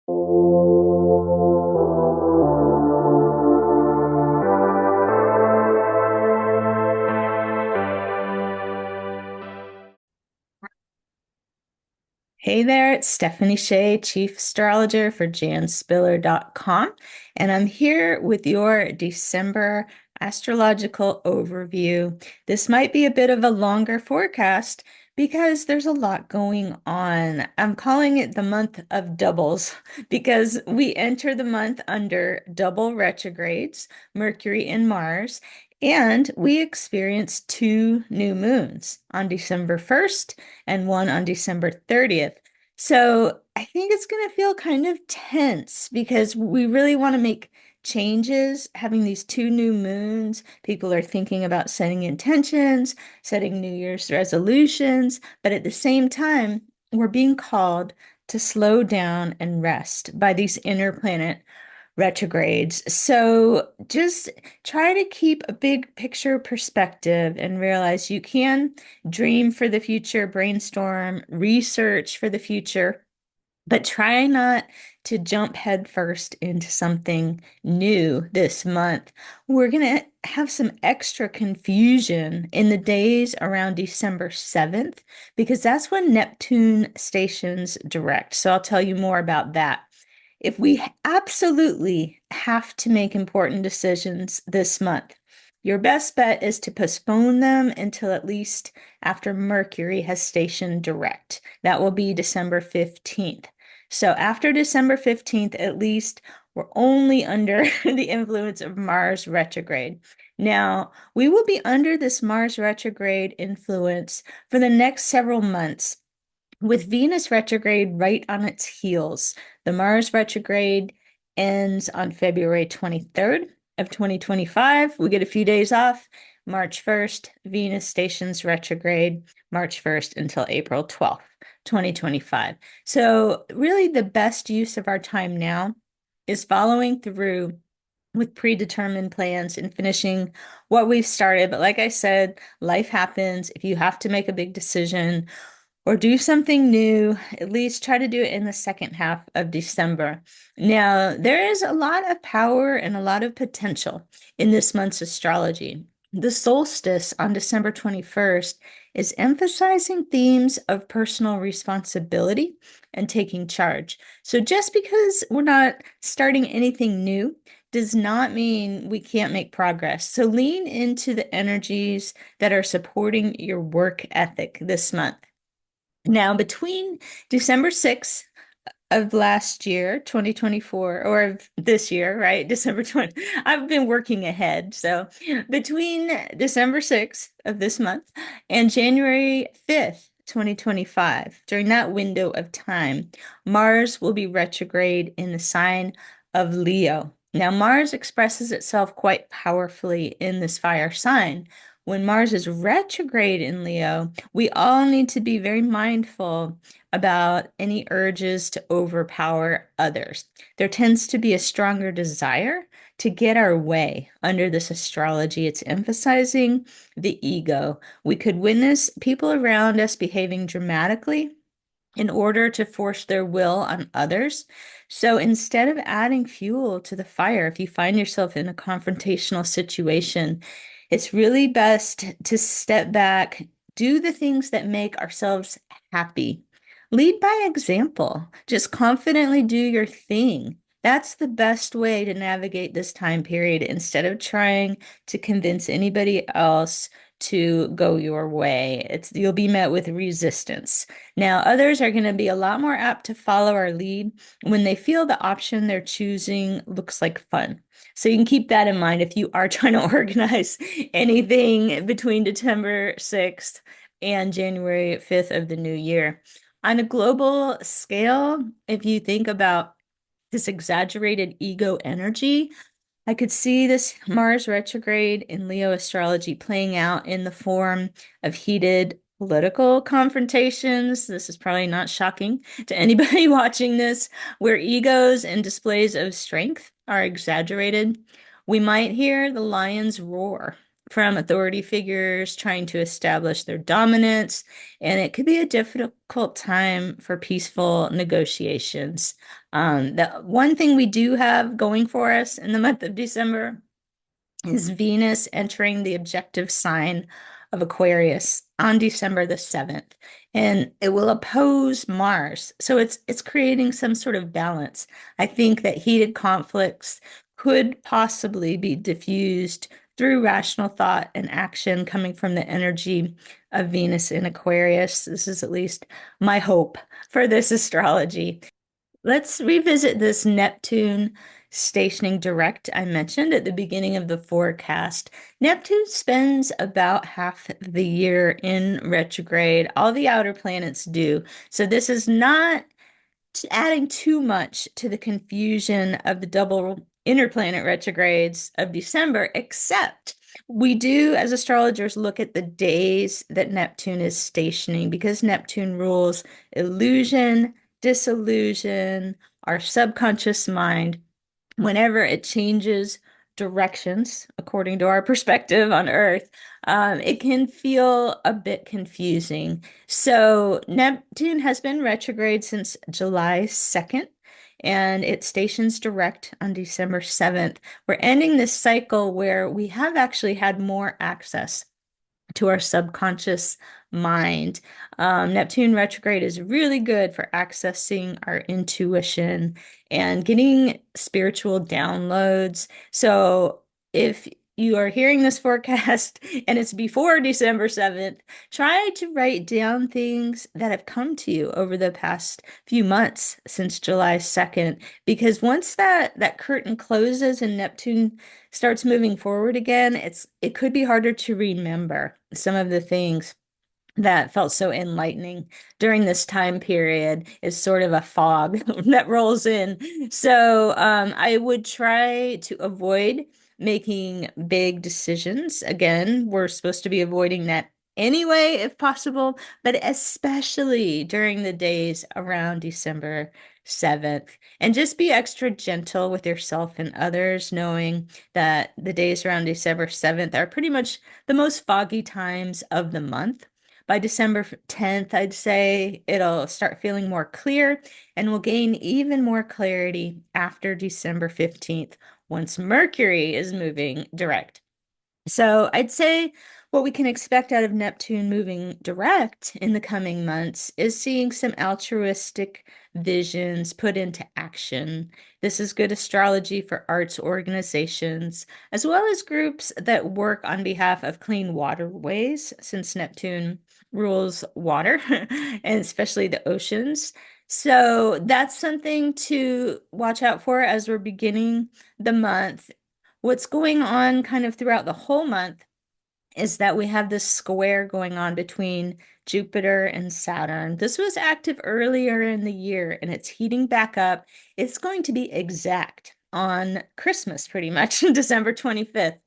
Hey there, it's Stephanie Shea, Chief Astrologer for janspiller.com, and I'm here with your December astrological overview. This might be a bit of a longer forecast because there's a lot going on. I'm calling it the month of doubles because we enter the month under double retrogrades, Mercury and Mars, and we experience two new moons on December 1st and one on December 30th. So I think it's going to feel kind of tense because we really want to make changes. Having these two new moons, people are thinking about setting intentions, setting New Year's resolutions, but at the same time, we're being called to slow down and rest by these inner planet retrogrades. So just try to keep a big picture perspective and realize you can dream for the future, brainstorm, research for the future, but try not to jump headfirst into something new this month. We're going to have some extra confusion in the days around December 7th because that's when Neptune stations direct. So I'll tell you more about that. If we absolutely have to make important decisions this month, your best bet is to postpone them until at least after Mercury has stationed direct. That will be December 15th. So after December 15th, at least we're only under the influence of Mars retrograde. Now, we will be under this Mars retrograde influence for the next several months with Venus retrograde right on its heels. The Mars retrograde ends on February 23rd of 2025. We get a few days off. March 1st, Venus stations retrograde, March 1st until April 12th, 2025. So really the best use of our time now is following through with predetermined plans and finishing what we've started. But like I said, life happens. If you have to make a big decision or do something new, at least try to do it in the second half of December. Now, there is a lot of power and a lot of potential in this month's astrology. The solstice on December 21st is emphasizing themes of personal responsibility and taking charge. So just because we're not starting anything new does not mean we can't make progress. So lean into the energies that are supporting your work ethic this month. Now, between December 6th of last year, 2024, or of this year, right? December 20, I've been working ahead. So between December 6th of this month and January 5th, 2025, during that window of time, Mars will be retrograde in the sign of Leo. Now, Mars expresses itself quite powerfully in this fire sign. When Mars is retrograde in Leo, we all need to be very mindful about any urges to overpower others. There tends to be a stronger desire to get our way under this astrology. It's emphasizing the ego. We could witness people around us behaving dramatically in order to force their will on others. So instead of adding fuel to the fire, if you find yourself in a confrontational situation, it's really best to step back, do the things that make ourselves happy. Lead by example. Just confidently do your thing. That's the best way to navigate this time period instead of trying to convince anybody else to go your way. You'll be met with resistance. Now, others are going to be a lot more apt to follow our lead when they feel the option they're choosing looks like fun. So you can keep that in mind if you are trying to organize anything between December 6th and January 5th of the new year. On a global scale, if you think about this exaggerated ego energy, I could see this Mars retrograde in Leo astrology playing out in the form of heated political confrontations. This is probably not shocking to anybody watching this, where egos and displays of strength are exaggerated. We might hear the lions roar from authority figures trying to establish their dominance, and it could be a difficult time for peaceful negotiations. The one thing we do have going for us in the month of December is Venus entering the objective sign of Aquarius on December the 7th, and it will oppose Mars. So it's creating some sort of balance. I think that heated conflicts could possibly be diffused through rational thought and action coming from the energy of Venus in Aquarius. This is at least my hope for this astrology. Let's revisit this Neptune stationing direct I mentioned at the beginning of the forecast. Neptune spends about half the year in retrograde. All the outer planets do. So this is not adding too much to the confusion of the double interplanet retrogrades of December, except we do, as astrologers, look at the days that Neptune is stationing because Neptune rules illusion, disillusion, our subconscious mind. Whenever it changes directions, according to our perspective on Earth, it can feel a bit confusing. So Neptune has been retrograde since July 2nd, and it stations direct on December 7th. We're ending this cycle where we have actually had more access to our subconscious mind. Neptune retrograde is really good for accessing our intuition and getting spiritual downloads. So if you are hearing this forecast and it's before December 7th, try to write down things that have come to you over the past few months since July 2nd, because once that curtain closes and Neptune starts moving forward again, it could be harder to remember some of the things that felt so enlightening during this time period is sort of a fog that rolls in. So I would try to avoid making big decisions. Again, we're supposed to be avoiding that anyway, if possible, but especially during the days around December 7th. And just be extra gentle with yourself and others, knowing that the days around December 7th are pretty much the most foggy times of the month. By December 10th, I'd say it'll start feeling more clear and we'll gain even more clarity after December 15th once Mercury is moving direct. So I'd say what we can expect out of Neptune moving direct in the coming months is seeing some altruistic visions put into action. This is good astrology for arts organizations, as well as groups that work on behalf of clean waterways, since Neptune rules water, and especially the oceans. So that's something to watch out for as we're beginning the month. What's going on kind of throughout the whole month is that we have this square going on between Jupiter and Saturn. This was active earlier in the year and it's heating back up. It's going to be exact on Christmas, pretty much, December 25th.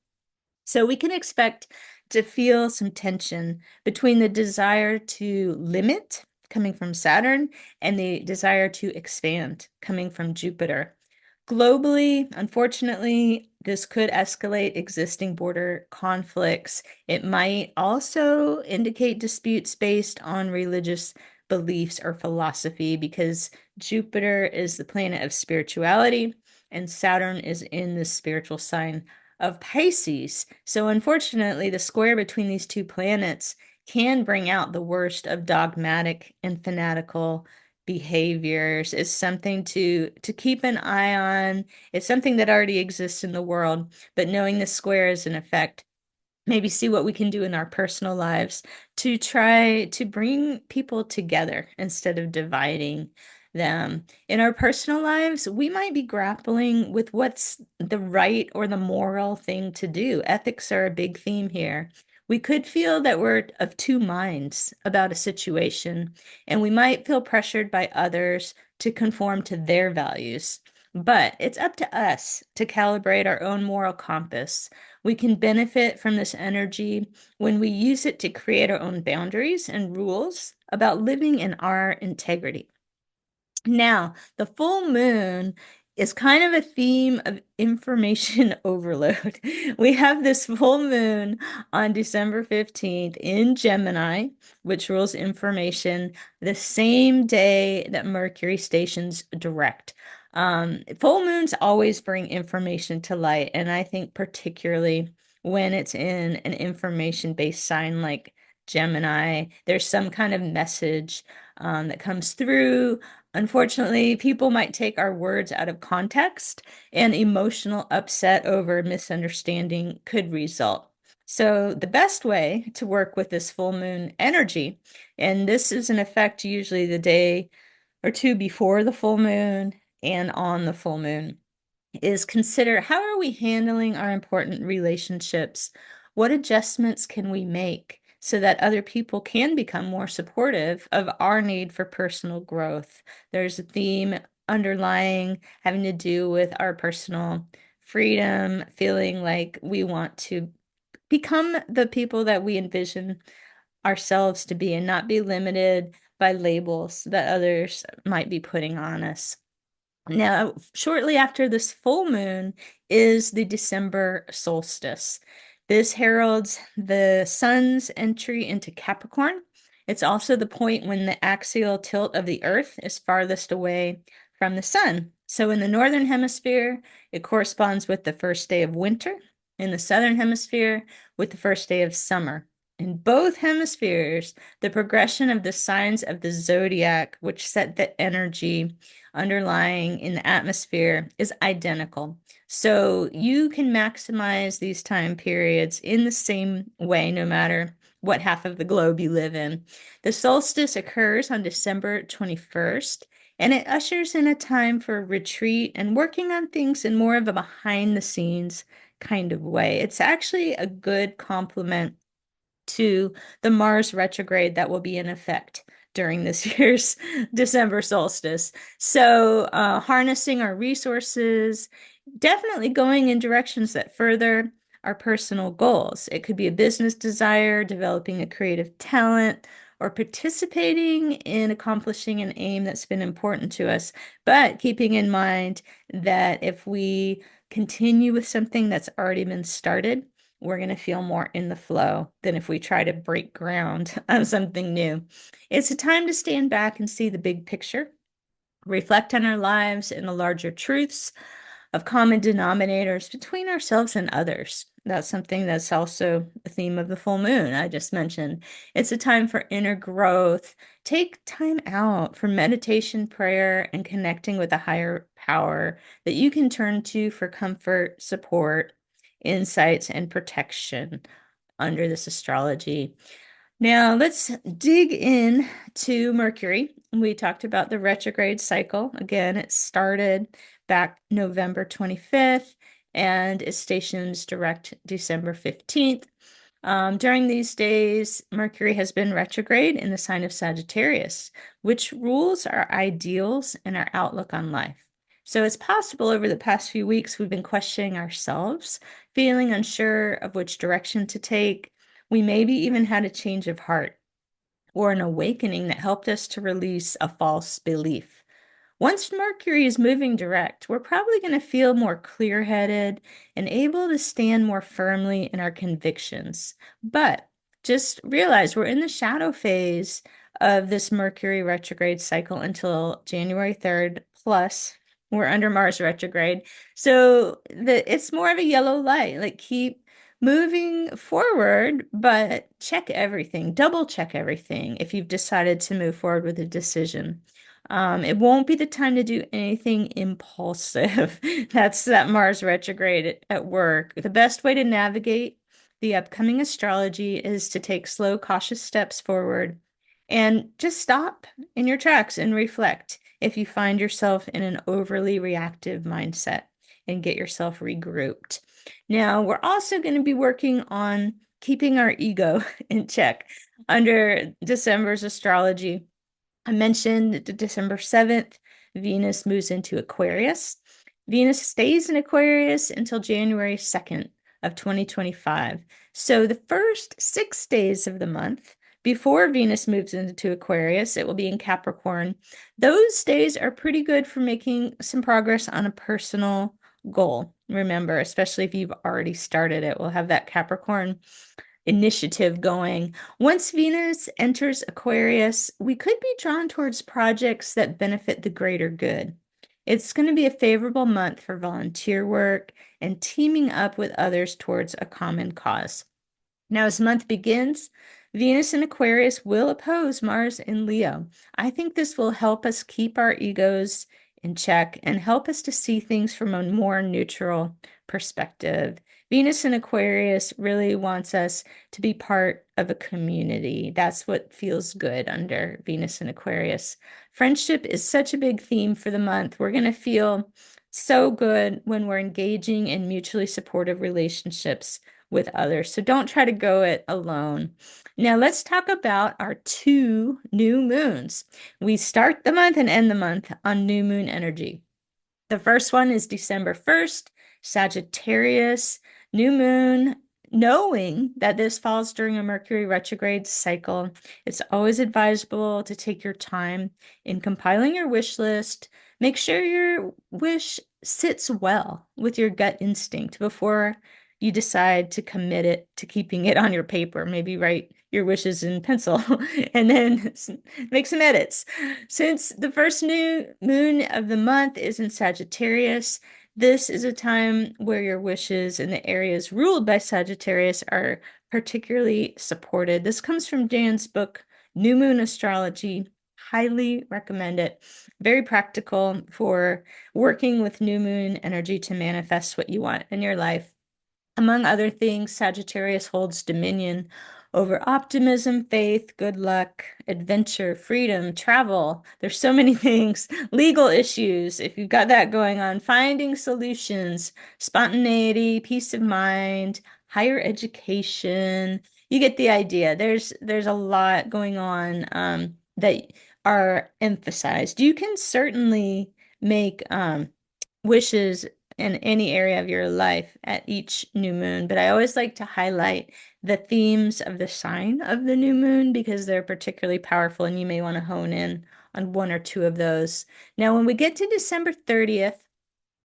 So we can expect to feel some tension between the desire to limit coming from Saturn and the desire to expand coming from Jupiter. Globally, unfortunately, this could escalate existing border conflicts. It might also indicate disputes based on religious beliefs or philosophy because Jupiter is the planet of spirituality and Saturn is in the spiritual sign of Pisces. So, unfortunately, the square between these two planets can bring out the worst of dogmatic and fanatical behaviors. Is something to keep an eye on. It's something that already exists in the world, but knowing the square is in effect, maybe see what we can do in our personal lives to try to bring people together instead of dividing them. In our personal lives, we might be grappling with what's the right or the moral thing to do. Ethics are a big theme here. We could feel that we're of two minds about a situation, and we might feel pressured by others to conform to their values. But it's up to us to calibrate our own moral compass. We can benefit from this energy when we use it to create our own boundaries and rules about living in our integrity. Now, the full moon Is kind of a theme of information overload. We have this full moon on December 15th in Gemini, which rules information, the same day that Mercury stations direct. Full moons always bring information to light, and I think particularly when it's in an information-based sign like Gemini, there's some kind of message that comes through. Unfortunately, people might take our words out of context, and emotional upset over misunderstanding could result. So, the best way to work with this full moon energy, and this is in effect usually the day or two before the full moon and on the full moon, is consider how are we handling our important relationships? What adjustments can we make so that other people can become more supportive of our need for personal growth? There's a theme underlying having to do with our personal freedom, feeling like we want to become the people that we envision ourselves to be and not be limited by labels that others might be putting on us. Now, shortly after this full moon is the December solstice. This heralds the sun's entry into Capricorn. It's also the point when the axial tilt of the Earth is farthest away from the sun. So in the northern hemisphere, it corresponds with the first day of winter. In the southern hemisphere, with the first day of summer. In both hemispheres, the progression of the signs of the zodiac, which set the energy underlying in the atmosphere, is identical. So you can maximize these time periods in the same way, no matter what half of the globe you live in. The solstice occurs on December 21st, and it ushers in a time for retreat and working on things in more of a behind the scenes kind of way. It's actually a good complement to the Mars retrograde that will be in effect during this year's December solstice. So, harnessing our resources, definitely going in directions that further our personal goals. It could be a business desire, developing a creative talent, or participating in accomplishing an aim that's been important to us. But keeping in mind that if we continue with something that's already been started, we're going to feel more in the flow than if we try to break ground on something new. It's a time to stand back and see the big picture, reflect on our lives and the larger truths of common denominators between ourselves and others. That's something that's also the theme of the full moon I just mentioned. It's a time for inner growth. Take time out for meditation, prayer, and connecting with a higher power that you can turn to for comfort, support, insights, and protection under this astrology. Now, let's dig in to Mercury. We talked about the retrograde cycle. Again, it started back November 25th and it stations direct December 15th. During these days, Mercury has been retrograde in the sign of Sagittarius, which rules our ideals and our outlook on life. So it's possible over the past few weeks we've been questioning ourselves, feeling unsure of which direction to take. We maybe even had a change of heart or an awakening that helped us to release a false belief. Once Mercury is moving direct, we're probably going to feel more clear-headed and able to stand more firmly in our convictions. But just realize we're in the shadow phase of this Mercury retrograde cycle until January 3rd, plus we're under Mars retrograde. So it's more of a yellow light. Like keep moving forward, but check everything, double check everything if you've decided to move forward with a decision. It won't be the time to do anything impulsive. That's that Mars retrograde at work. The best way to navigate the upcoming astrology is to take slow, cautious steps forward and just stop in your tracks and reflect if you find yourself in an overly reactive mindset and get yourself regrouped. Now, we're also going to be working on keeping our ego in check under December's astrology. I mentioned December 7th, Venus moves into Aquarius. Venus stays in Aquarius until January 2nd of 2025. So the first 6 days of the month, before Venus moves into Aquarius. It will be in Capricorn. Those days are pretty good for making some progress on a personal goal. Remember, especially if you've already started it, we'll have that Capricorn initiative going. Once Venus enters Aquarius, we could be drawn towards projects that benefit the greater good. It's going to be a favorable month for volunteer work and teaming up with others towards a common cause. Now, as the month begins, Venus in Aquarius will oppose Mars in Leo. I think this will help us keep our egos in check and help us to see things from a more neutral perspective. Venus in Aquarius really wants us to be part of a community. That's what feels good under Venus in Aquarius. Friendship is such a big theme for the month. We're going to feel so good when we're engaging in mutually supportive relationships with others. So don't try to go it alone. Now let's talk about our two new moons. We start the month and end the month on new moon energy. The first one is December 1st, Sagittarius, new moon. Knowing that this falls during a Mercury retrograde cycle, it's always advisable to take your time in compiling your wish list. Make sure your wish sits well with your gut instinct before you decide to commit it to keeping it on your paper. Maybe write your wishes in pencil and then make some edits. Since the first new moon of the month is in Sagittarius, this is a time where your wishes in the areas ruled by Sagittarius are particularly supported. This comes from Jan's book, New Moon Astrology. Highly recommend it. Very practical for working with new moon energy to manifest what you want in your life. Among other things, Sagittarius holds dominion over optimism, faith, good luck, adventure, freedom, travel. There's so many things. Legal issues, if you've got that going on, finding solutions, spontaneity, peace of mind, higher education. You get the idea. There's a lot going on that are emphasized. You can certainly make wishes in any area of your life at each new moon, but I always like to highlight the themes of the sign of the new moon because they're particularly powerful and you may want to hone in on one or two of those. Now, when we get to December 30th,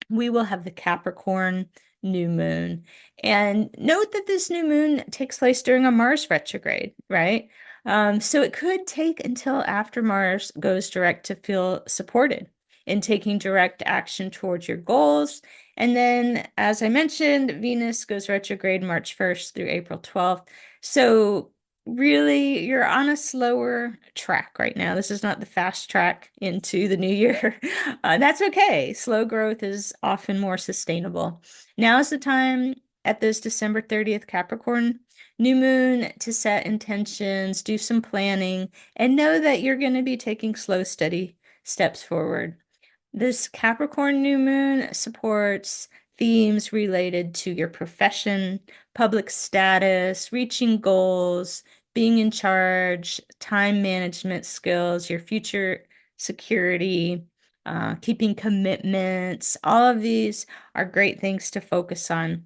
we will have the Capricorn new moon. And note that this new moon takes place during a Mars retrograde, right? So it could take until after Mars goes direct to feel supported in taking direct action towards your goals. And then, as I mentioned, Venus goes retrograde March 1st through April 12th. So really, you're on a slower track right now. This is not the fast track into the new year. That's okay. Slow growth is often more sustainable. Now is the time at this December 30th Capricorn new moon to set intentions, do some planning, and know that you're going to be taking slow, steady steps forward. This Capricorn new moon supports themes related to your profession, public status, reaching goals, being in charge, time management skills, your future security, keeping commitments. All of these are great things to focus on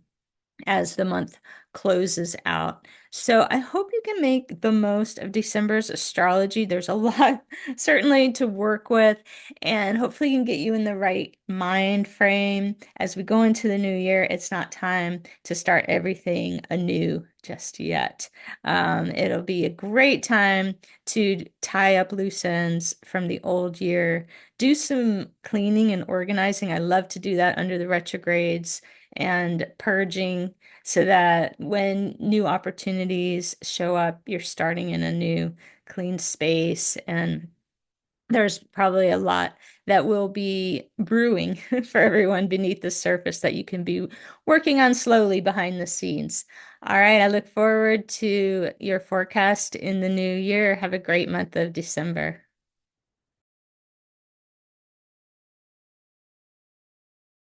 as the month closes out. So I hope you can make the most of December's astrology. There's a lot certainly to work with, and hopefully can get you in the right mind frame as we go into the new year. It's not time to start everything anew just yet. It'll be a great time to tie up loose ends from the old year, do some cleaning and organizing. I love to do that under the retrogrades and purging so that when new opportunities show up, you're starting in a new clean space. And there's probably a lot that will be brewing for everyone beneath the surface that you can be working on slowly behind the scenes. All right, I look forward to your forecast in the new year. Have a great month of December.